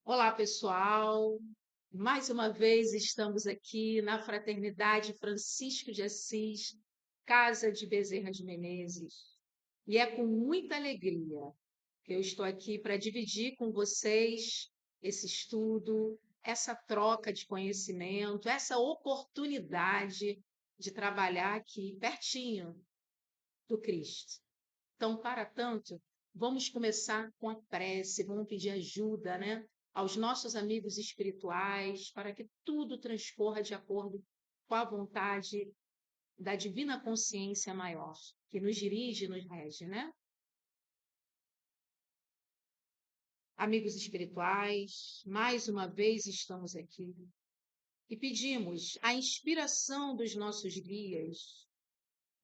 Olá, pessoal. Mais uma vez estamos aqui na Fraternidade Francisco de Assis, Casa de Bezerra de Menezes. E é com muita alegria que eu estou aqui para dividir com vocês esse estudo, essa troca de conhecimento, essa oportunidade de trabalhar aqui pertinho do Cristo. Então, para tanto, vamos começar com a prece, vamos pedir ajuda, né, aos nossos amigos espirituais, para que tudo transcorra de acordo com a vontade da divina consciência maior, que nos dirige e nos rege, né? Amigos espirituais, mais uma vez estamos aqui e pedimos a inspiração dos nossos guias,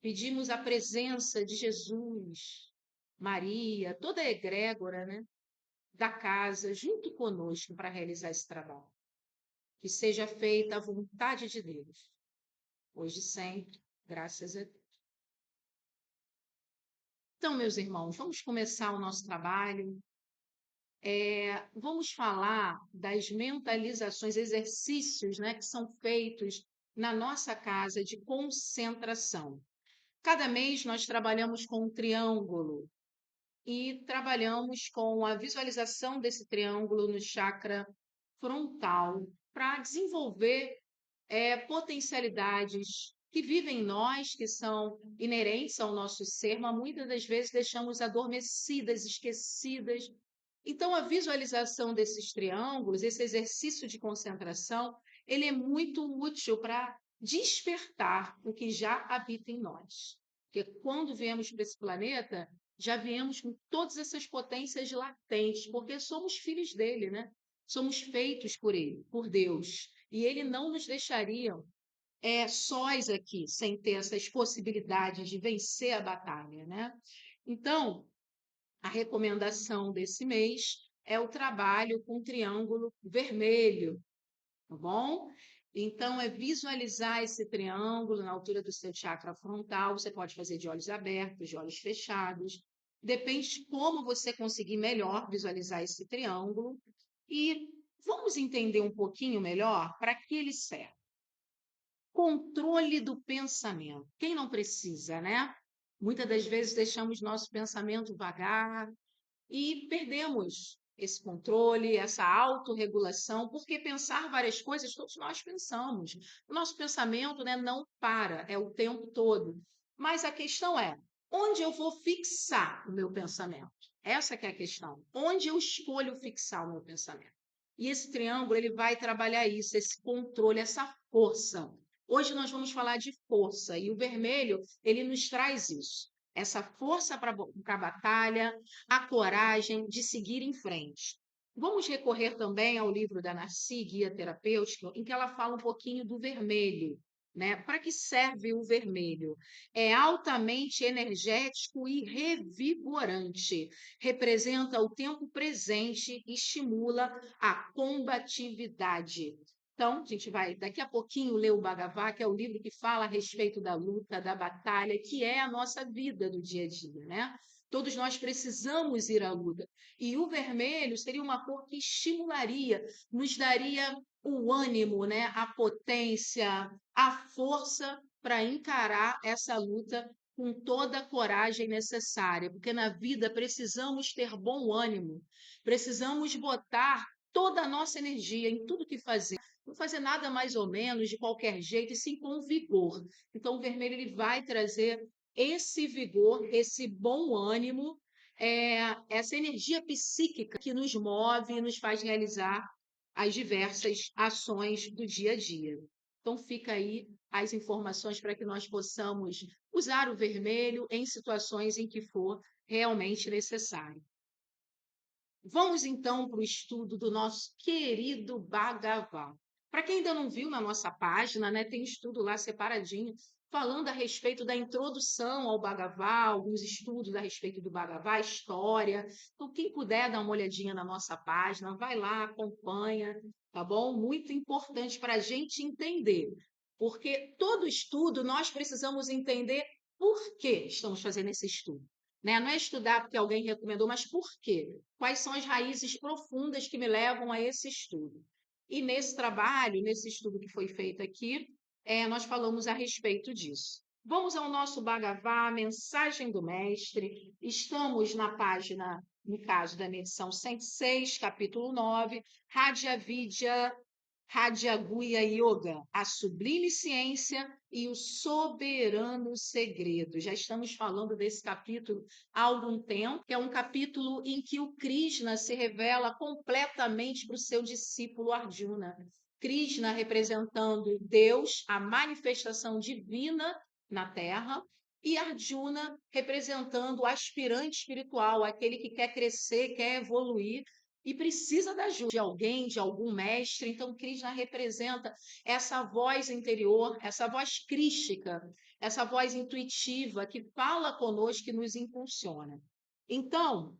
pedimos a presença de Jesus, Maria, toda a egrégora, né, da casa junto conosco para realizar esse trabalho. Que seja feita a vontade de Deus, hoje e sempre, graças a Deus. Então, meus irmãos, vamos começar o nosso trabalho. Vamos falar das mentalizações, exercícios, né, que são feitos na nossa casa de concentração. Cada mês nós trabalhamos com um triângulo e trabalhamos com a visualização desse triângulo no chakra frontal para desenvolver potencialidades que vivem em nós, que são inerentes ao nosso ser, mas muitas das vezes deixamos adormecidas, esquecidas. Então, a visualização desses triângulos, esse exercício de concentração, ele é muito útil para despertar o que já habita em nós. Porque quando viemos para esse planeta, já viemos com todas essas potências latentes, porque somos filhos dele, né? Somos feitos por ele, por Deus. E ele não nos deixaria sós aqui, sem ter essas possibilidades de vencer a batalha, né? Então, a recomendação desse mês é o trabalho com triângulo vermelho, tá bom? Então, é visualizar esse triângulo na altura do seu chakra frontal. Você pode fazer de olhos abertos, de olhos fechados. Depende de como você conseguir melhor visualizar esse triângulo. E vamos entender um pouquinho melhor para que ele serve. Controle do pensamento. Quem não precisa, né? Muitas das vezes deixamos nosso pensamento vagar e perdemos esse controle, essa autorregulação, porque pensar várias coisas, todos nós pensamos. O nosso pensamento, né, não para, é o tempo todo. Mas a questão é, onde eu vou fixar o meu pensamento? Essa que é a questão. Onde eu escolho fixar o meu pensamento? E esse triângulo, ele vai trabalhar isso, esse controle, essa força. Hoje nós vamos falar de força, e o vermelho, ele nos traz isso. Essa força para a batalha, a coragem de seguir em frente. Vamos recorrer também ao livro da Narci, Guia Terapêutico, em que ela fala um pouquinho do vermelho, né? Para que serve o vermelho? É altamente energético e revigorante. Representa o tempo presente e estimula a combatividade. Então, a gente vai daqui a pouquinho ler o Bhagavad, que é o livro que fala a respeito da luta, da batalha, que é a nossa vida do dia a dia, né? Todos nós precisamos ir à luta. E o vermelho seria uma cor que estimularia, nos daria o ânimo, né? A potência, a força para encarar essa luta com toda a coragem necessária, porque na vida precisamos ter bom ânimo, precisamos botar toda a nossa energia em tudo que fazemos. Não fazer nada mais ou menos de qualquer jeito, e sim com vigor. Então, o vermelho ele vai trazer esse vigor, esse bom ânimo, essa energia psíquica que nos move e nos faz realizar as diversas ações do dia a dia. Então, fica aí as informações para que nós possamos usar o vermelho em situações em que for realmente necessário. Vamos então para o estudo do nosso querido Bhagavan. Para quem ainda não viu na nossa página, né, tem estudo lá separadinho, falando a respeito da introdução ao Bhagavan, alguns estudos a respeito do Bhagavan, história. Então, quem puder dar uma olhadinha na nossa página, vai lá, acompanha, tá bom? Muito importante para a gente entender, porque todo estudo nós precisamos entender por que estamos fazendo esse estudo. né? Não é estudar porque alguém recomendou, mas por quê? Quais são as raízes profundas que me levam a esse estudo? E nesse trabalho, nesse estudo que foi feito aqui, nós falamos a respeito disso. Vamos ao nosso Bhagavad, Mensagem do Mestre. Estamos na página, no caso da medição 106, capítulo 9, Radha Vidya, Radha Guya Yoga, a sublime ciência e o soberano segredo. Já estamos falando desse capítulo há algum tempo, que é um capítulo em que o Krishna se revela completamente para o seu discípulo Arjuna. Krishna representando Deus, a manifestação divina na Terra, e Arjuna representando o aspirante espiritual, aquele que quer crescer, quer evoluir e precisa da ajuda de alguém, de algum mestre. Então, Krishna representa essa voz interior, essa voz crística, essa voz intuitiva que fala conosco, que nos impulsiona. Então,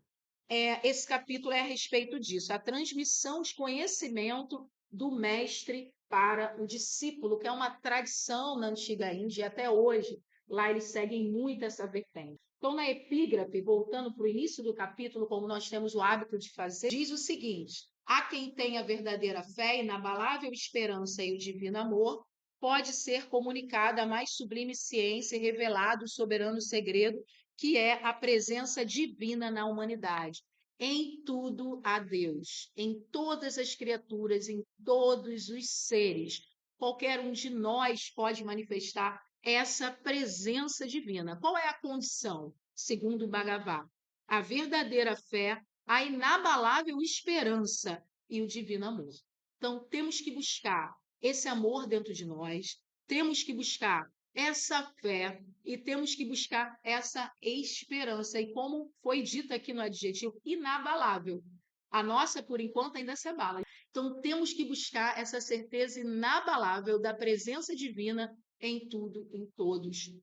esse capítulo é a respeito disso, a transmissão de conhecimento do mestre para o discípulo, que é uma tradição na antiga Índia, até hoje. Lá eles seguem muito essa vertente. Então, na epígrafe, voltando para o início do capítulo, como nós temos o hábito de fazer, diz o seguinte: há quem tenha verdadeira fé, inabalável esperança e o divino amor, pode ser comunicada a mais sublime ciência e revelado o soberano segredo, que é a presença divina na humanidade. Em tudo há Deus, em todas as criaturas, em todos os seres. Qualquer um de nós pode manifestar essa presença divina. Qual é a condição, segundo o Bhagavad? A verdadeira fé, a inabalável esperança e o divino amor. Então, temos que buscar esse amor dentro de nós, temos que buscar essa fé e temos que buscar essa esperança. E como foi dito aqui no adjetivo, inabalável. A nossa, por enquanto, ainda se abala. Então, temos que buscar essa certeza inabalável da presença divina em tudo, em todos.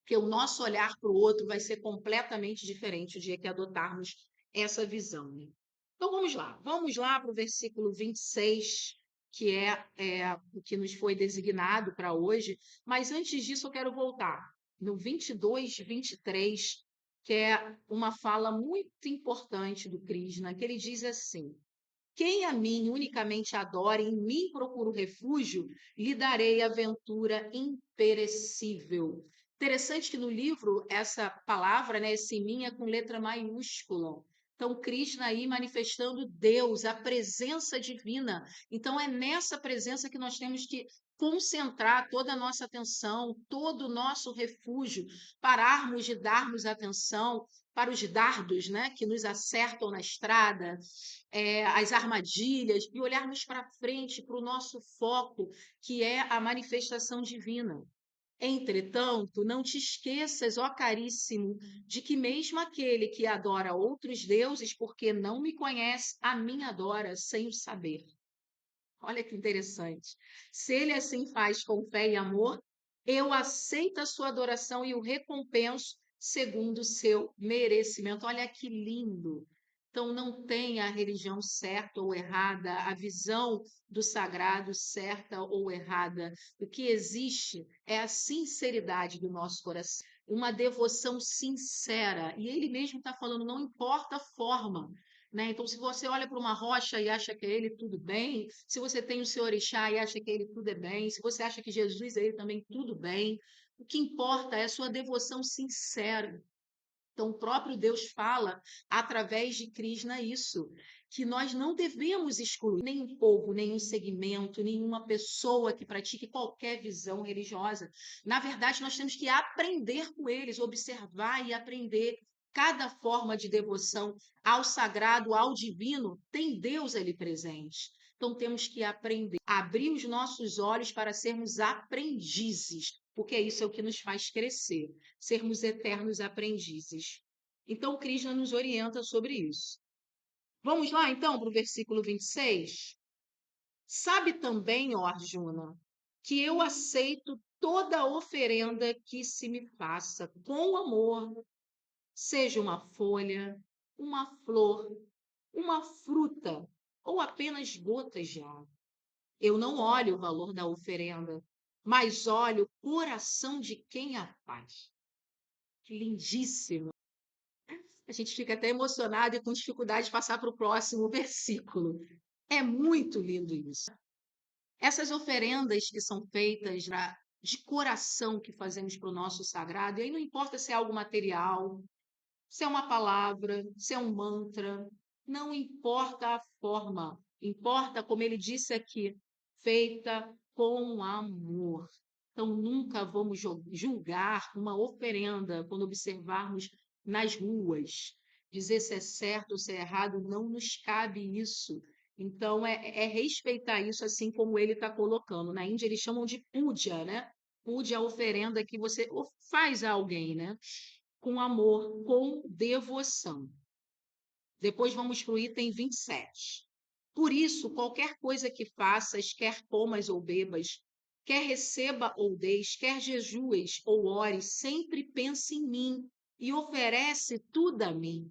Porque o nosso olhar para o outro vai ser completamente diferente o dia que adotarmos essa visão. Né? Então, vamos lá para o versículo 26, que é o que nos foi designado para hoje. Mas antes disso, eu quero voltar no 22, 23, que é uma fala muito importante do Krishna, que ele diz assim: quem a mim unicamente adora, em mim procura o refúgio, lhe darei aventura imperecível. Interessante que no livro essa palavra, né, esse mim é com letra maiúscula. Então, Krishna aí manifestando Deus, a presença divina. Então, é nessa presença que nós temos que concentrar toda a nossa atenção, todo o nosso refúgio, pararmos de darmos atenção para os dardos, né, que nos acertam na estrada, as armadilhas, e olharmos para frente, para o nosso foco, que é a manifestação divina. Entretanto, não te esqueças, ó caríssimo, de que mesmo aquele que adora outros deuses, porque não me conhece, a mim adora sem o saber. Olha que interessante. Se ele assim faz com fé e amor, eu aceito a sua adoração e o recompenso segundo o seu merecimento. Olha que lindo. Então, não tem a religião certa ou errada, a visão do sagrado certa ou errada. O que existe é a sinceridade do nosso coração, uma devoção sincera. E ele mesmo está falando, não importa a forma, né? Então, se você olha para uma rocha e acha que é ele, tudo bem. Se você tem o seu orixá e acha que é ele, tudo é bem. Se você acha que Jesus é ele também, tudo bem. O que importa é a sua devoção sincera. Então, o próprio Deus fala através de Krishna isso, que nós não devemos excluir nenhum povo, nenhum segmento, nenhuma pessoa que pratique qualquer visão religiosa. Na verdade, nós temos que aprender com eles, observar e aprender. Cada forma de devoção ao sagrado, ao divino, tem Deus ali presente. Então, temos que aprender, abrir os nossos olhos para sermos aprendizes, porque isso é o que nos faz crescer, sermos eternos aprendizes. Então, Krishna nos orienta sobre isso. Vamos lá, então, para o versículo 26. Sabe também, ó Arjuna, que eu aceito toda oferenda que se me faça com amor, seja uma folha, uma flor, uma fruta ou apenas gotas de água. Eu não olho o valor da oferenda, mas olho o coração de quem a faz. Que lindíssimo! A gente fica até emocionado e com dificuldade de passar para o próximo versículo. É muito lindo isso. Essas oferendas que são feitas de coração que fazemos para o nosso sagrado, e aí não importa se é algo material, se é uma palavra, se é um mantra, não importa a forma, importa, como ele disse aqui, feita com amor. Então, nunca vamos julgar uma oferenda quando observarmos nas ruas. Dizer se é certo ou se é errado, não nos cabe isso. Então, é respeitar isso assim como ele está colocando. Na Índia, eles chamam de puja, né? Puja é a oferenda que você faz a alguém, né? Com amor, com devoção. Depois vamos para o item 27. Por isso, qualquer coisa que faças, quer comas ou bebas, quer receba ou deis, quer jejues ou ores, sempre pense em mim e oferece tudo a mim.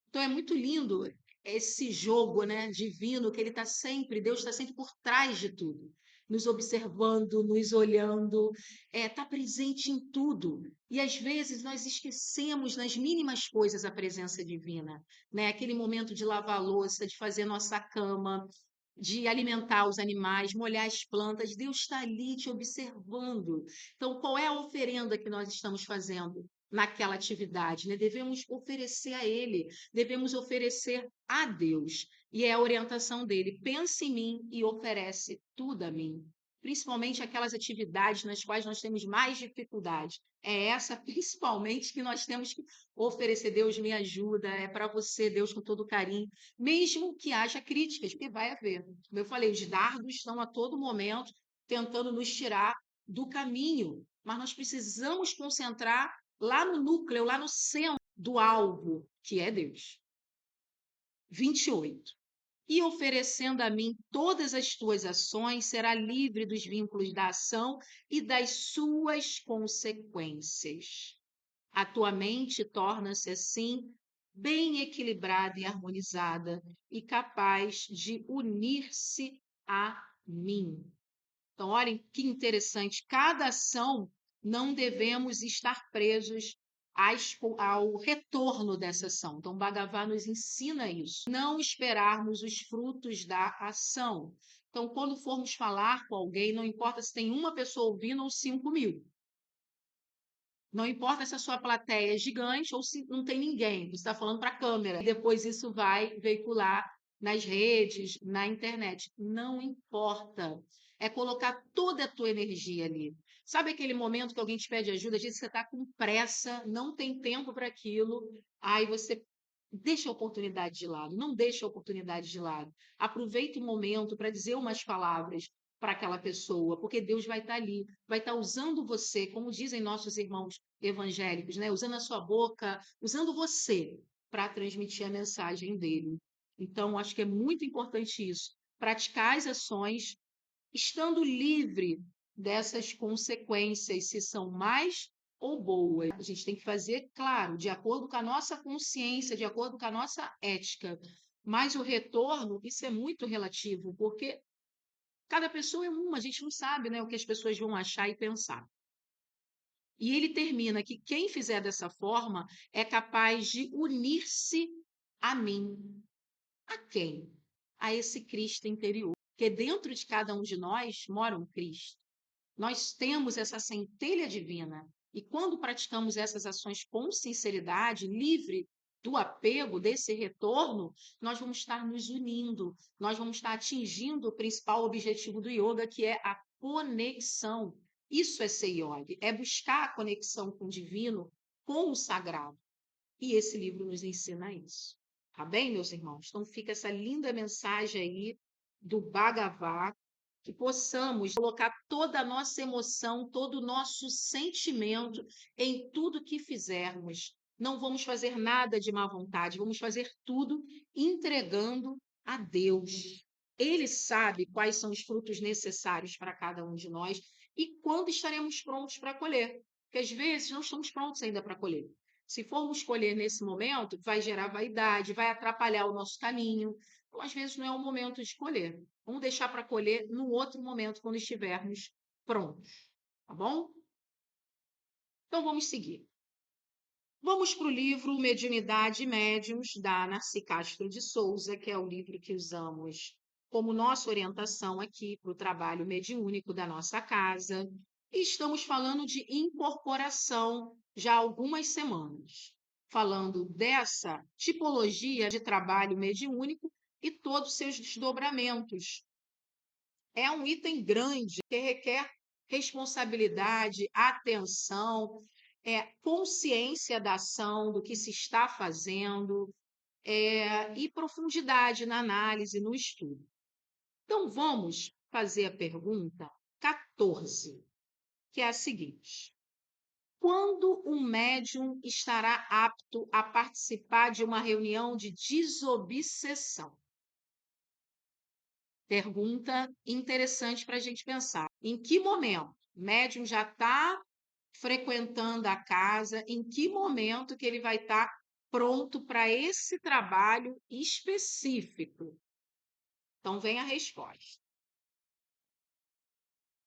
Então é muito lindo esse jogo, né, divino, que ele está sempre, Deus está sempre por trás de tudo, nos observando, nos olhando, está presente em tudo. E às vezes nós esquecemos nas mínimas coisas a presença divina, né? Aquele momento de lavar a louça, de fazer nossa cama, de alimentar os animais, molhar as plantas, Deus está ali te observando. Então, qual é a oferenda que nós estamos fazendo naquela atividade, né? Devemos oferecer a Ele, devemos oferecer a Deus. E é a orientação dele: pense em mim e oferece tudo a mim. Principalmente aquelas atividades nas quais nós temos mais dificuldade. É essa, principalmente, que nós temos que oferecer. Deus me ajuda, é para você, Deus, com todo carinho, mesmo que haja críticas, porque vai haver. Como eu falei, os dardos estão a todo momento tentando nos tirar do caminho, mas nós precisamos concentrar lá no núcleo, lá no centro do alvo, que é Deus. 28. E oferecendo a mim todas as tuas ações, será livre dos vínculos da ação e das suas consequências. A tua mente torna-se assim bem equilibrada e harmonizada e capaz de unir-se a mim. Então, olhem que interessante, cada ação não devemos estar presos ao retorno dessa ação. Então, Bhagavan nos ensina isso, não esperarmos os frutos da ação. Então, quando formos falar com alguém, não importa se tem uma pessoa ouvindo ou 5.000. Não importa se a sua plateia é gigante ou se não tem ninguém, você está falando para a câmera. E depois isso vai veicular nas redes, na internet. Não importa. É colocar toda a tua energia ali. Sabe aquele momento que alguém te pede ajuda? Às vezes você está com pressa, não tem tempo para aquilo, aí você deixa a oportunidade de lado. Não deixa a oportunidade de lado. Aproveita o momento para dizer umas palavras para aquela pessoa, porque Deus vai estar ali, vai estar usando você, como dizem nossos irmãos evangélicos, né? Usando a sua boca, usando você para transmitir a mensagem dele. Então, acho que é muito importante isso. Praticar as ações, estando livre dessas consequências, se são mais ou boas. A gente tem que fazer, claro, de acordo com a nossa consciência, de acordo com a nossa ética. Mas o retorno, isso é muito relativo, porque cada pessoa é uma, a gente não sabe, né, o que as pessoas vão achar e pensar. E ele termina que quem fizer dessa forma é capaz de unir-se a mim. A quem? A esse Cristo interior. Porque dentro de cada um de nós mora um Cristo. Nós temos essa centelha divina. E quando praticamos essas ações com sinceridade, livre do apego, desse retorno, nós vamos estar nos unindo, nós vamos estar atingindo o principal objetivo do yoga, que é a conexão. Isso é ser yogi, é buscar a conexão com o divino, com o sagrado. E esse livro nos ensina isso. Tá bem, meus irmãos? Então fica essa linda mensagem aí do Bhagavad, que possamos colocar toda a nossa emoção, todo o nosso sentimento em tudo que fizermos. Não vamos fazer nada de má vontade, vamos fazer tudo entregando a Deus. Ele sabe quais são os frutos necessários para cada um de nós e quando estaremos prontos para colher. Porque às vezes não estamos prontos ainda para colher. Se formos colher nesse momento, vai gerar vaidade, vai atrapalhar o nosso caminho. Então, às vezes, não é o momento de colher. Vamos deixar para colher no outro momento, quando estivermos prontos. Tá bom? Então, vamos seguir. Vamos para o livro Mediunidade e Médiuns, da Narci Castro de Souza, que é o livro que usamos como nossa orientação aqui para o trabalho mediúnico da nossa casa. E estamos falando de incorporação já há algumas semanas, falando dessa tipologia de trabalho mediúnico e todos os seus desdobramentos. É um item grande que requer responsabilidade, atenção, consciência da ação, do que se está fazendo, e profundidade na análise, no estudo. Então, vamos fazer a pergunta 14, que é a seguinte: quando um médium estará apto a participar de uma reunião de desobsessão? Pergunta interessante para a gente pensar. Em que momento o médium já está frequentando a casa? Em que momento que ele vai estar pronto para esse trabalho específico? Então, vem a resposta.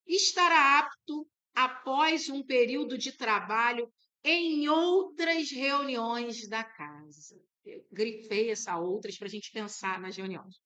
Estará apto após um período de trabalho em outras reuniões da casa. Eu grifei essa outras para a gente pensar nas reuniões.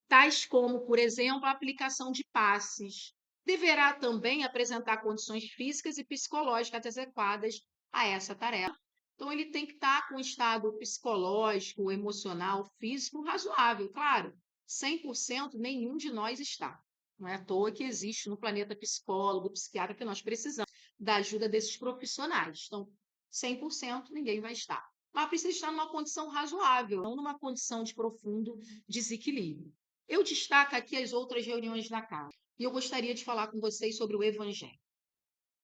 Tais como, por exemplo, a aplicação de passes. Deverá também apresentar condições físicas e psicológicas adequadas a essa tarefa. Então, ele tem que estar com um estado psicológico, emocional, físico razoável. Claro, 100% nenhum de nós está. Não é à toa que existe no planeta psicólogo, psiquiatra, que nós precisamos da ajuda desses profissionais. Então, 100% ninguém vai estar. Mas precisa estar numa condição razoável, não numa condição de profundo desequilíbrio. Eu destaco aqui as outras reuniões da casa. E eu gostaria de falar com vocês sobre o Evangelho.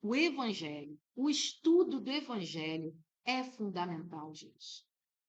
O Evangelho, o estudo do Evangelho é fundamental, gente.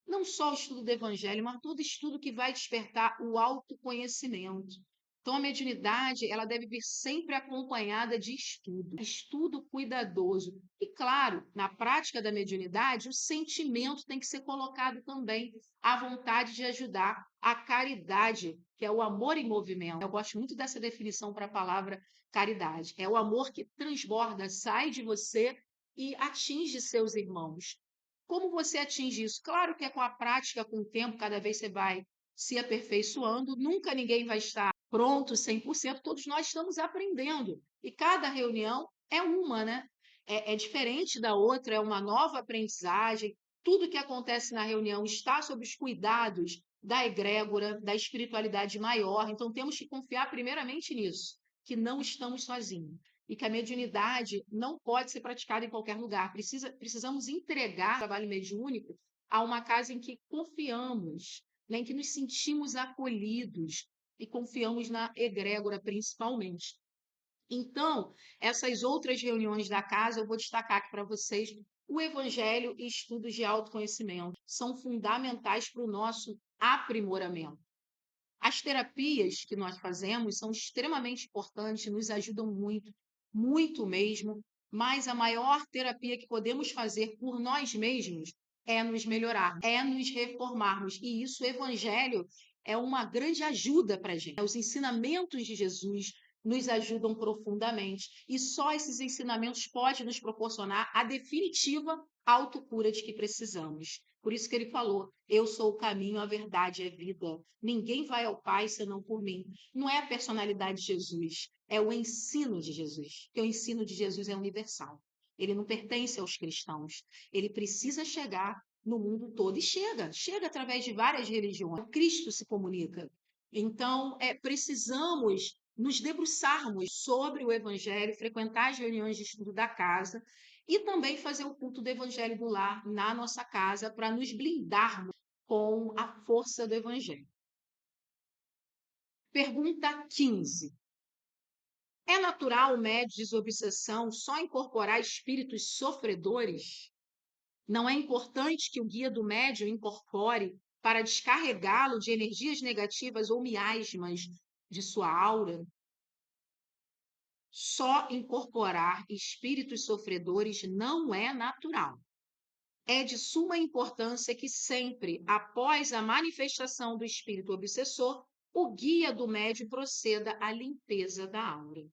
Não só o estudo do Evangelho, mas todo estudo que vai despertar o autoconhecimento. Então, a mediunidade, ela deve vir sempre acompanhada de estudo cuidadoso. E, claro, na prática da mediunidade, o sentimento tem que ser colocado também, a vontade de ajudar, a caridade, que é o amor em movimento. Eu gosto muito dessa definição para a palavra caridade. É o amor que transborda, sai de você e atinge seus irmãos. Como você atinge isso? Claro que é com a prática, com o tempo, cada vez você vai se aperfeiçoando, nunca ninguém vai estar pronto 100%, todos nós estamos aprendendo. E cada reunião é uma, né? É diferente da outra, é uma nova aprendizagem. Tudo que acontece na reunião está sob os cuidados da egrégora, da espiritualidade maior. Então, temos que confiar primeiramente nisso, que não estamos sozinhos e que a mediunidade não pode ser praticada em qualquer lugar. Precisamos entregar o trabalho mediúnico a uma casa em que confiamos, né, em que nos sentimos acolhidos e confiamos na egrégora principalmente. Então, essas outras reuniões da casa, eu vou destacar aqui para vocês o Evangelho e estudos de autoconhecimento. São fundamentais para o nosso aprimoramento. As terapias que nós fazemos são extremamente importantes, nos ajudam muito, muito mesmo, mas a maior terapia que podemos fazer por nós mesmos é nos melhorar, é nos reformarmos. E isso, o Evangelho, é uma grande ajuda para a gente. Os ensinamentos de Jesus nos ajudam profundamente. E só esses ensinamentos podem nos proporcionar a definitiva autocura de que precisamos. Por isso que ele falou: eu sou o caminho, a verdade e a vida. Ninguém vai ao Pai senão por mim. Não é a personalidade de Jesus, é o ensino de Jesus. Porque o ensino de Jesus é universal. Ele não pertence aos cristãos. Ele precisa chegar no mundo todo. E chega através de várias religiões. O Cristo se comunica. Então, precisamos nos debruçarmos sobre o Evangelho, frequentar as reuniões de estudo da casa e também fazer o culto do Evangelho do lar na nossa casa para nos blindarmos com a força do Evangelho. Pergunta 15. É natural o médium de desobsessão só incorporar espíritos sofredores? Não é importante que o guia do médium incorpore para descarregá-lo de energias negativas ou miasmas de sua aura? Só incorporar espíritos sofredores não é natural. É de suma importância que sempre, após a manifestação do espírito obsessor, o guia do médium proceda à limpeza da aura.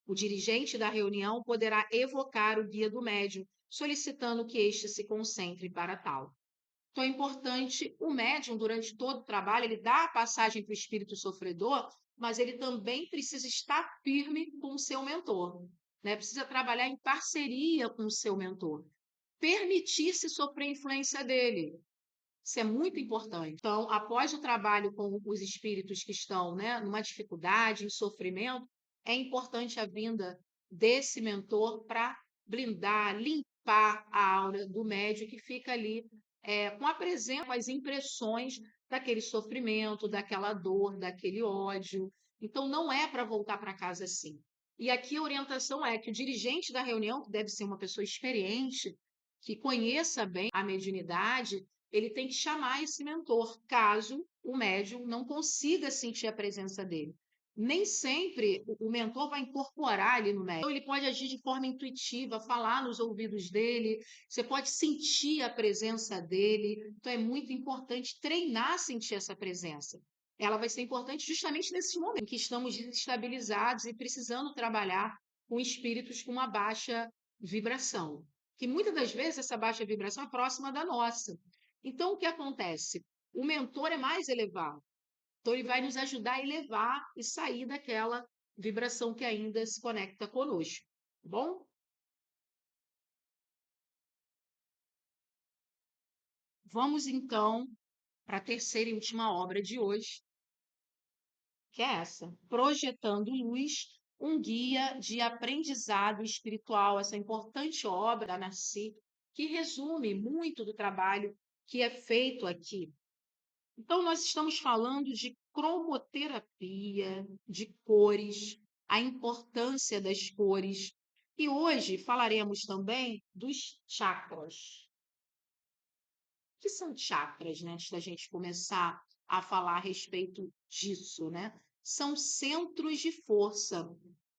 O dirigente da reunião poderá evocar o guia do médium solicitando que este se concentre para tal. Então, é importante o médium, durante todo o trabalho, ele dá a passagem para o espírito sofredor, mas ele também precisa estar firme com o seu mentor, né? Precisa trabalhar em parceria com o seu mentor, permitir-se sofrer a influência dele. Isso é muito importante. Então, após o trabalho com os espíritos que estão, né, numa dificuldade, em sofrimento, é importante a vinda desse mentor para blindar, limpar a aura do médium que fica ali com a presença, com as impressões daquele sofrimento, daquela dor, daquele ódio. Então, não é para voltar para casa assim. E aqui a orientação é que o dirigente da reunião, que deve ser uma pessoa experiente, que conheça bem a mediunidade, ele tem que chamar esse mentor, caso o médium não consiga sentir a presença dele. Nem sempre o mentor vai incorporar ali no médium. Então, ele pode agir de forma intuitiva, falar nos ouvidos dele, você pode sentir a presença dele. Então, é muito importante treinar a sentir essa presença. Ela vai ser importante justamente nesses momentos em que estamos desestabilizados e precisando trabalhar com espíritos com uma baixa vibração. Que muitas das vezes essa baixa vibração é próxima da nossa. Então, o que acontece? O mentor é mais elevado. Então, ele vai nos ajudar a elevar e sair daquela vibração que ainda se conecta conosco. Tá bom? Vamos, então, para a terceira e última obra de hoje, que é essa: Projetando Luz, um guia de aprendizado espiritual. Essa importante obra da Nasci, que resume muito do trabalho que é feito aqui. Então, nós estamos falando de cromoterapia, de cores, a importância das cores. E hoje falaremos também dos chakras. O que são chakras, né? Antes da gente começar a falar a respeito disso, né? São centros de força.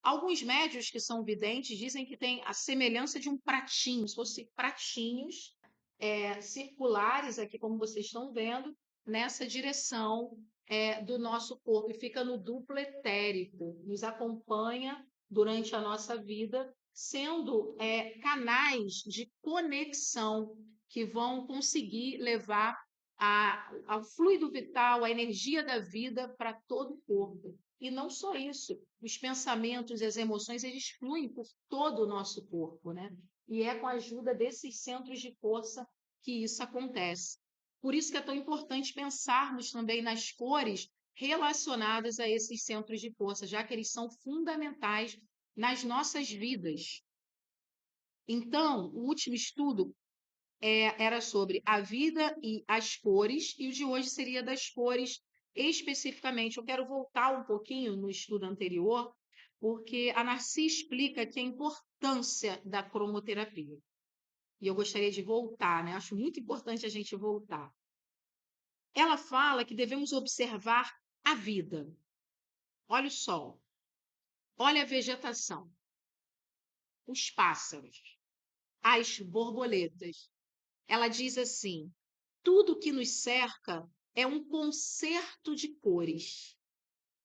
Alguns médios que são videntes dizem que tem a semelhança de um pratinho, se fossem pratinhos circulares aqui, como vocês estão vendo, nessa direção do nosso corpo, e fica no duplo etérico, nos acompanha durante a nossa vida, sendo canais de conexão que vão conseguir levar ao fluido vital, a energia da vida para todo o corpo. E não só isso, os pensamentos e as emoções, eles fluem por todo o nosso corpo, né? E é com a ajuda desses centros de força que isso acontece. Por isso que é tão importante pensarmos também nas cores relacionadas a esses centros de força, já que eles são fundamentais nas nossas vidas. Então, o último estudo era sobre a vida e as cores, e o de hoje seria das cores especificamente. Eu quero voltar um pouquinho no estudo anterior, porque a Narci explica que a importância da cromoterapia. E eu gostaria de voltar, né? Acho muito importante a gente voltar. Ela fala que devemos observar a vida. Olha o sol, olha a vegetação, os pássaros, as borboletas. Ela diz assim: tudo que nos cerca é um concerto de cores.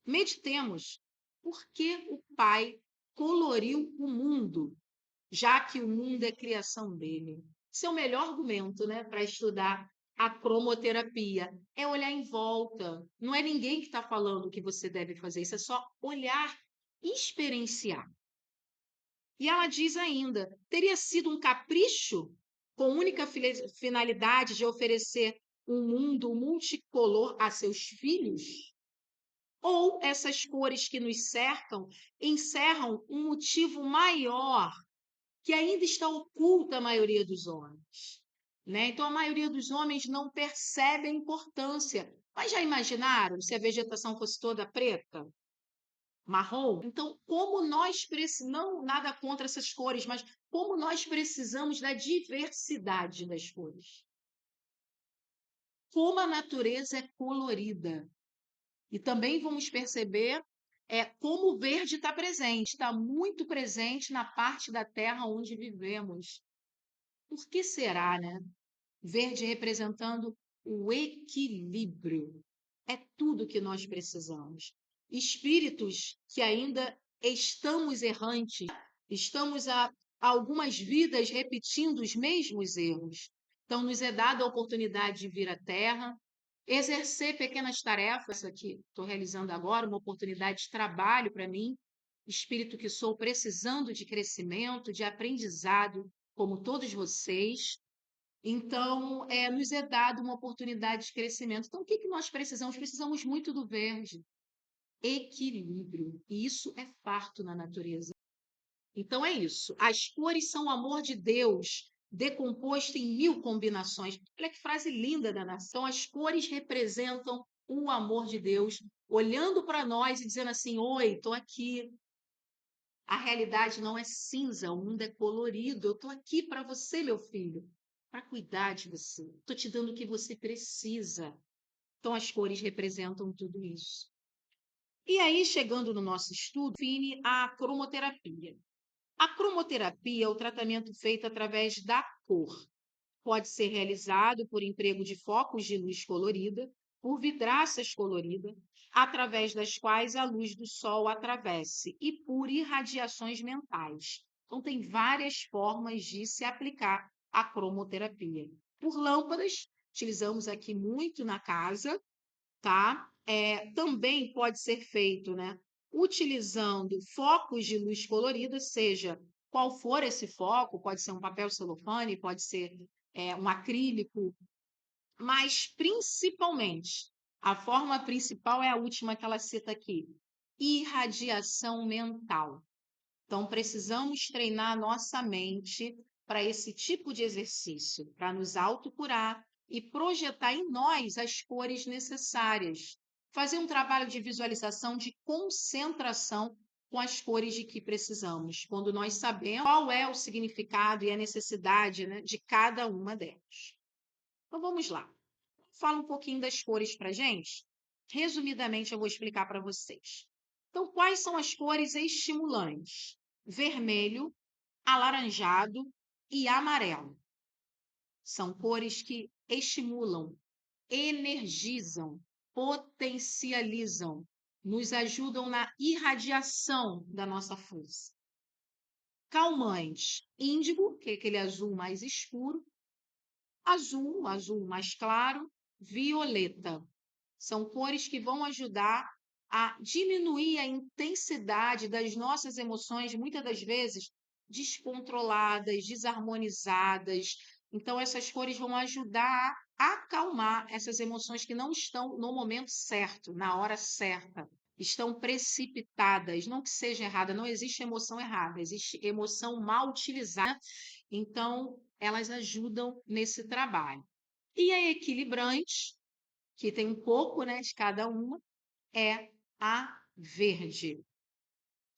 Meditemos por que o Pai coloriu o mundo, já que o mundo é criação dele. Esse é o melhor argumento, né, para estudar a cromoterapia. É olhar em volta. Não é ninguém que está falando o que você deve fazer, isso é só olhar e experienciar. E ela diz ainda: teria sido um capricho com única finalidade de oferecer um mundo multicolor a seus filhos? Ou essas cores que nos cercam encerram um motivo maior que ainda está oculta à maioria dos homens, né? Então, a maioria dos homens não percebe a importância. Mas já imaginaram se a vegetação fosse toda preta? Marrom? Então, como nós precisamos, não nada contra essas cores, mas como nós precisamos da diversidade das cores. Como a natureza é colorida. E também vamos perceber como o verde está presente, está muito presente na parte da terra onde vivemos. Por que será, né? Verde representando o equilíbrio. É tudo que nós precisamos. Espíritos que ainda estamos errantes, estamos algumas vidas repetindo os mesmos erros. Então, nos é dada a oportunidade de vir à Terra, exercer pequenas tarefas, aqui estou realizando agora, uma oportunidade de trabalho para mim, espírito que sou, precisando de crescimento, de aprendizado, como todos vocês. Então, nos é dado uma oportunidade de crescimento. Então, o que nós precisamos? Precisamos muito do verde, equilíbrio. E isso é farto na natureza. Então, é isso. As cores são o amor de Deus, decomposto em 1000 combinações. Olha que frase linda da nação. As cores representam o amor de Deus, olhando para nós e dizendo assim: oi, estou aqui. A realidade não é cinza, o mundo é colorido. Eu estou aqui para você, meu filho, para cuidar de você. Estou te dando o que você precisa. Então, as cores representam tudo isso. E aí, chegando no nosso estudo, define a cromoterapia. A cromoterapia é o tratamento feito através da cor. Pode ser realizado por emprego de focos de luz colorida, por vidraças coloridas, através das quais a luz do sol atravesse, e por irradiações mentais. Então, tem várias formas de se aplicar a cromoterapia. Por lâmpadas, utilizamos aqui muito na casa, tá? Também pode ser feito, né, utilizando focos de luz colorida, seja qual for esse foco, pode ser um papel celofane, pode ser um acrílico, mas principalmente, a forma principal é a última que ela cita aqui, irradiação mental. Então, precisamos treinar nossa mente para esse tipo de exercício, para nos autocurar e projetar em nós as cores necessárias. Fazer um trabalho de visualização, de concentração com as cores de que precisamos, quando nós sabemos qual é o significado e a necessidade, né, de cada uma delas. Então, vamos lá. Fala um pouquinho das cores para a gente. Resumidamente, eu vou explicar para vocês. Então, quais são as cores estimulantes? Vermelho, alaranjado e amarelo. São cores que estimulam, energizam, potencializam, nos ajudam na irradiação da nossa força. Calmantes, índigo, que é aquele azul mais escuro, azul mais claro, violeta. São cores que vão ajudar a diminuir a intensidade das nossas emoções, muitas das vezes descontroladas, desarmonizadas. Então, essas cores vão ajudar a acalmar essas emoções que não estão no momento certo, na hora certa. Estão precipitadas, não que seja errada, não existe emoção errada, existe emoção mal utilizada. Então, elas ajudam nesse trabalho. E a equilibrante, que tem um pouco, né, de cada uma, é a verde,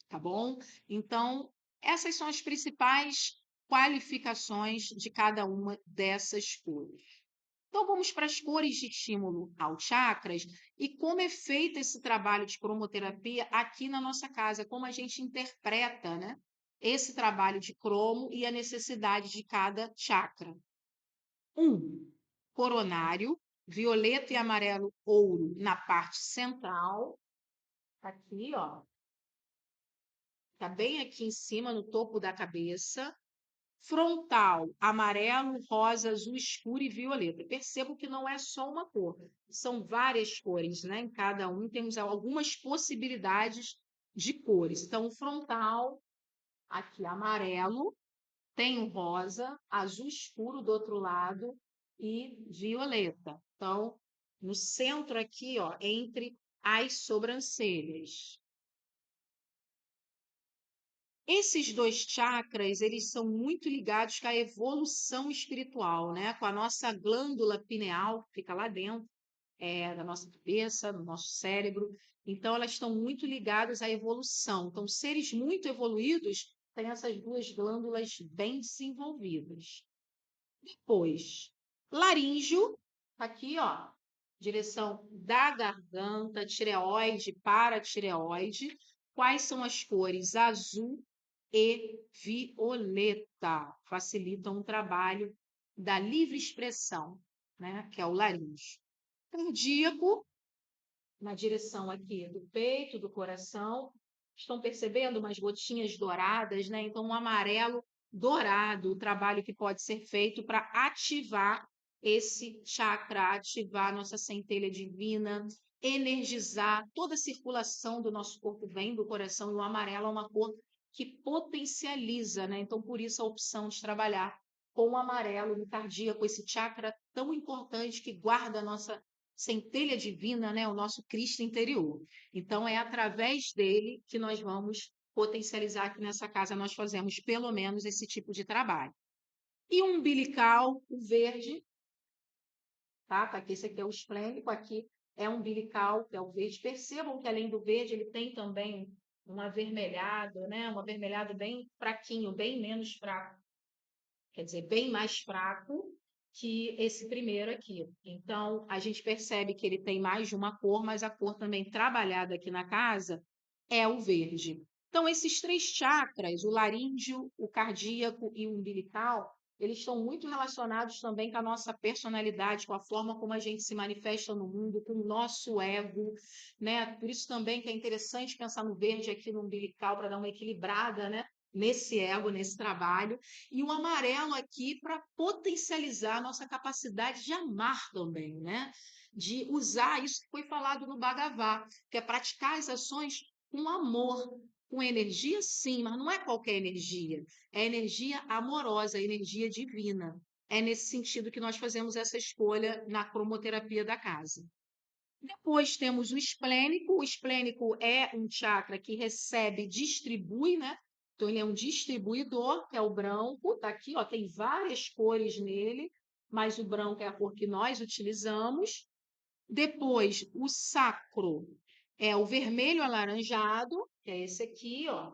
tá bom? Então, essas são as principais qualificações de cada uma dessas cores. Então, vamos para as cores de estímulo aos chakras e como é feito esse trabalho de cromoterapia aqui na nossa casa, como a gente interpreta, né, esse trabalho de cromo e a necessidade de cada chakra. Coronário, violeta e amarelo ouro na parte central, aqui, ó. Tá bem aqui em cima, no topo da cabeça. Frontal, amarelo, rosa, azul escuro e violeta. Percebo que não é só uma cor, são várias cores, né? Em cada um temos algumas possibilidades de cores. Então, o frontal, aqui amarelo, tem o rosa, azul escuro do outro lado e violeta. Então, no centro aqui, ó, entre as sobrancelhas. Esses dois chakras, eles são muito ligados com a evolução espiritual, né? Com a nossa glândula pineal, que fica lá dentro, da nossa cabeça, do nosso cérebro. Então, elas estão muito ligadas à evolução. Então, seres muito evoluídos têm essas duas glândulas bem desenvolvidas. Depois, laríngeo, tá aqui, ó, direção da garganta, tireoide, paratireoide. Quais são as cores? Azul e violeta. Facilitam o trabalho da livre expressão, né? Que é o laríngeo. Cardíaco, na direção aqui do peito, do coração. Estão percebendo umas gotinhas douradas, né? Então, o amarelo dourado o trabalho que pode ser feito para ativar esse chakra, ativar a nossa centelha divina, energizar toda a circulação do nosso corpo, vem do coração, e o amarelo é uma cor que potencializa, né? Então, por isso a opção de trabalhar com o amarelo no cardíaco, esse chakra tão importante que guarda a nossa centelha divina, né? O nosso Cristo interior. Então, é através dele que nós vamos potencializar aqui nessa casa, nós fazemos pelo menos esse tipo de trabalho. E o umbilical, o verde, tá? Tá aqui, esse aqui é o esplênico, aqui é um umbilical, que é o verde. Percebam que além do verde, ele tem também um avermelhado, né? Um avermelhado bem fraquinho, bem menos fraco, quer dizer, bem mais fraco que esse primeiro aqui. Então, a gente percebe que ele tem mais de uma cor, mas a cor também trabalhada aqui na casa é o verde. Então, esses três chakras, o laríngeo, o cardíaco e o umbilical, eles estão muito relacionados também com a nossa personalidade, com a forma como a gente se manifesta no mundo, com o nosso ego, né? Por isso também que é interessante pensar no verde aqui no umbilical para dar uma equilibrada, né? Nesse ego, nesse trabalho, e o amarelo aqui para potencializar a nossa capacidade de amar também, né? De usar isso que foi falado no Bhagavad, que é praticar as ações com amor, com energia, sim, mas não é qualquer energia, é energia amorosa, energia divina. É nesse sentido que nós fazemos essa escolha na cromoterapia da casa. Depois temos o esplênico é um chakra que recebe, distribui, né? Então, ele é um distribuidor, que é o branco, tá aqui, ó, tem várias cores nele, mas o branco é a cor que nós utilizamos. Depois, o sacro é o vermelho alaranjado, que é esse aqui, ó.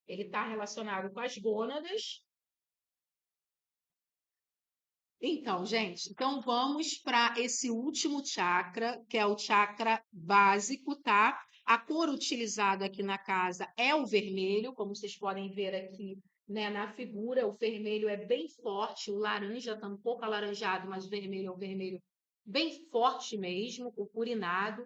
Ele está relacionado com as gônadas. Então, gente, então vamos para esse último chakra, que é o chakra básico, tá? A cor utilizada aqui na casa é o vermelho, como vocês podem ver aqui, né, na figura. O vermelho é bem forte, o laranja está um pouco alaranjado, mas o vermelho é um vermelho bem forte mesmo, purpurinado.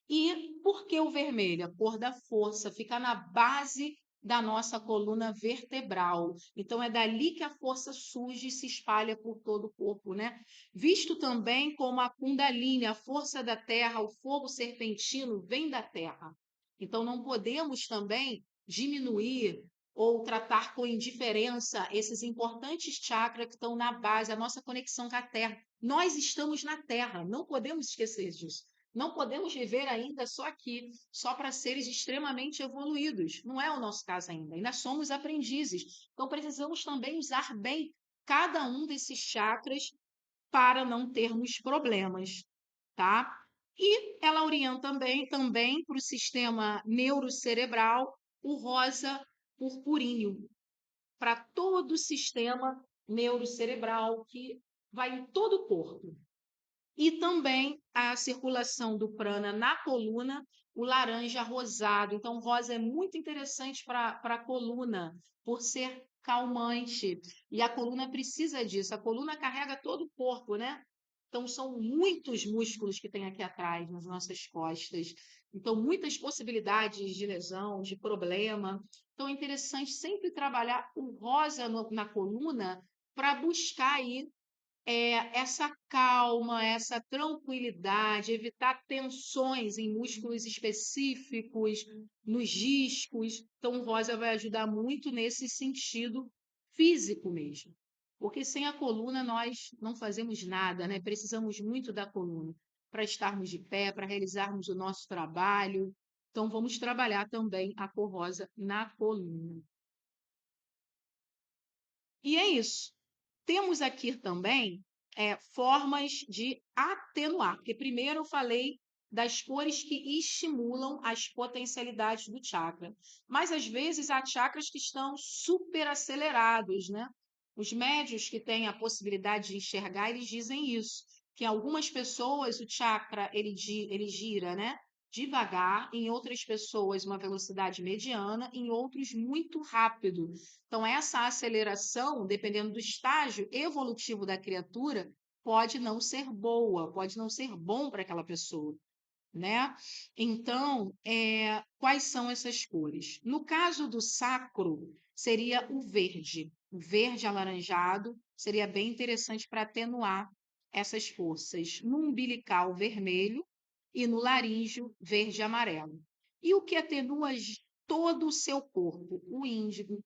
E por que o vermelho? A cor da força, fica na base da nossa coluna vertebral. Então, é dali que a força surge e se espalha por todo o corpo, né? Visto também como a Kundalini, a força da terra, o fogo serpentino, vem da terra. Então, não podemos também diminuir ou tratar com indiferença esses importantes chakras que estão na base, a nossa conexão com a terra. Nós estamos na terra, não podemos esquecer disso. Não podemos viver ainda só aqui, só para seres extremamente evoluídos. Não é o nosso caso ainda. Ainda somos aprendizes. Então, precisamos também usar bem cada um desses chakras para não termos problemas, tá? E ela orienta também para o sistema neurocerebral o rosa purpuríneo, para todo o sistema neurocerebral que vai em todo o corpo. E também a circulação do prana na coluna, o laranja rosado. Então, rosa é muito interessante para a coluna, por ser calmante. E a coluna precisa disso. A coluna carrega todo o corpo, né? Então, são muitos músculos que tem aqui atrás, nas nossas costas. Então, muitas possibilidades de lesão, de problema. Então, é interessante sempre trabalhar o rosa na coluna para buscar aí essa calma, essa tranquilidade, evitar tensões em músculos específicos, nos discos. Então, o rosa vai ajudar muito nesse sentido físico mesmo. Porque sem a coluna nós não fazemos nada, né? Precisamos muito da coluna para estarmos de pé, para realizarmos o nosso trabalho. Então, vamos trabalhar também a cor rosa na coluna. E é isso. Temos aqui também formas de atenuar, porque primeiro eu falei das cores que estimulam as potencialidades do chakra, mas às vezes há chakras que estão super acelerados, né? Os médios que têm a possibilidade de enxergar, eles dizem isso, que em algumas pessoas o chakra ele gira, né? Devagar, em outras pessoas uma velocidade mediana, em outros muito rápido. Então, essa aceleração, dependendo do estágio evolutivo da criatura, pode não ser boa, pode não ser bom para aquela pessoa, né? Então, quais são essas cores? No caso do sacro, seria o verde alaranjado seria bem interessante para atenuar essas forças. No umbilical, vermelho, e no laríngeo, verde e amarelo. E o que atenua todo o seu corpo? O índigo.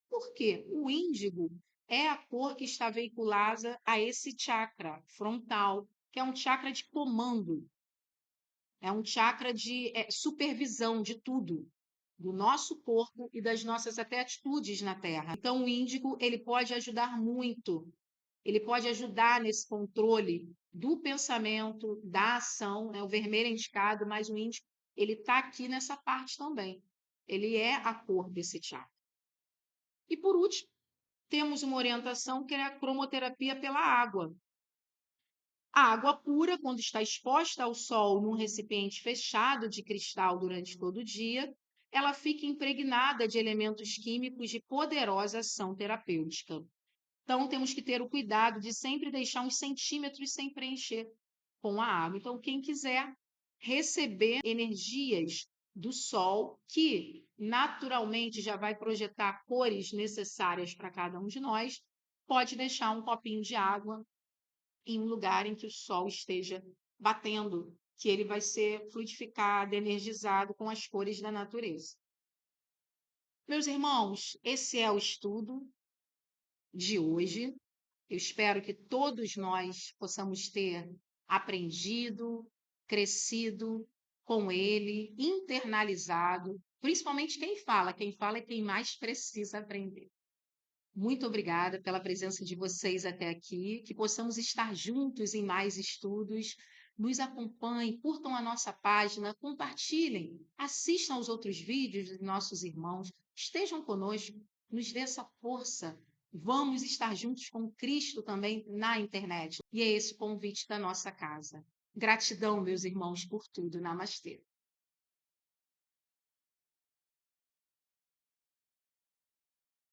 Por quê? O índigo é a cor que está veiculada a esse chakra frontal, que é um chakra de comando, é um chakra de supervisão de tudo, do nosso corpo e das nossas até atitudes na Terra. Então, o índigo ele pode ajudar muito, ele pode ajudar nesse controle do pensamento, da ação, né? O vermelho é indicado, mas o índigo ele está aqui nessa parte também. Ele é a cor desse chakra. E por último, temos uma orientação que é a cromoterapia pela água. A água pura, quando está exposta ao sol num recipiente fechado de cristal durante todo o dia, ela fica impregnada de elementos químicos de poderosa ação terapêutica. Então, temos que ter o cuidado de sempre deixar uns centímetros sem preencher com a água. Então, quem quiser receber energias do sol, que naturalmente já vai projetar cores necessárias para cada um de nós, pode deixar um copinho de água em um lugar em que o sol esteja batendo, que ele vai ser fluidificado, energizado com as cores da natureza. Meus irmãos, esse é o estudo de hoje. Eu espero que todos nós possamos ter aprendido, crescido com ele, internalizado, principalmente quem fala é quem mais precisa aprender. Muito obrigada pela presença de vocês até aqui, que possamos estar juntos em mais estudos. Nos acompanhem, curtam a nossa página, compartilhem, assistam aos outros vídeos dos nossos irmãos, estejam conosco, nos dê essa força. Vamos estar juntos com Cristo também na internet. E é esse o convite da nossa casa. Gratidão, meus irmãos, por tudo. Namastê.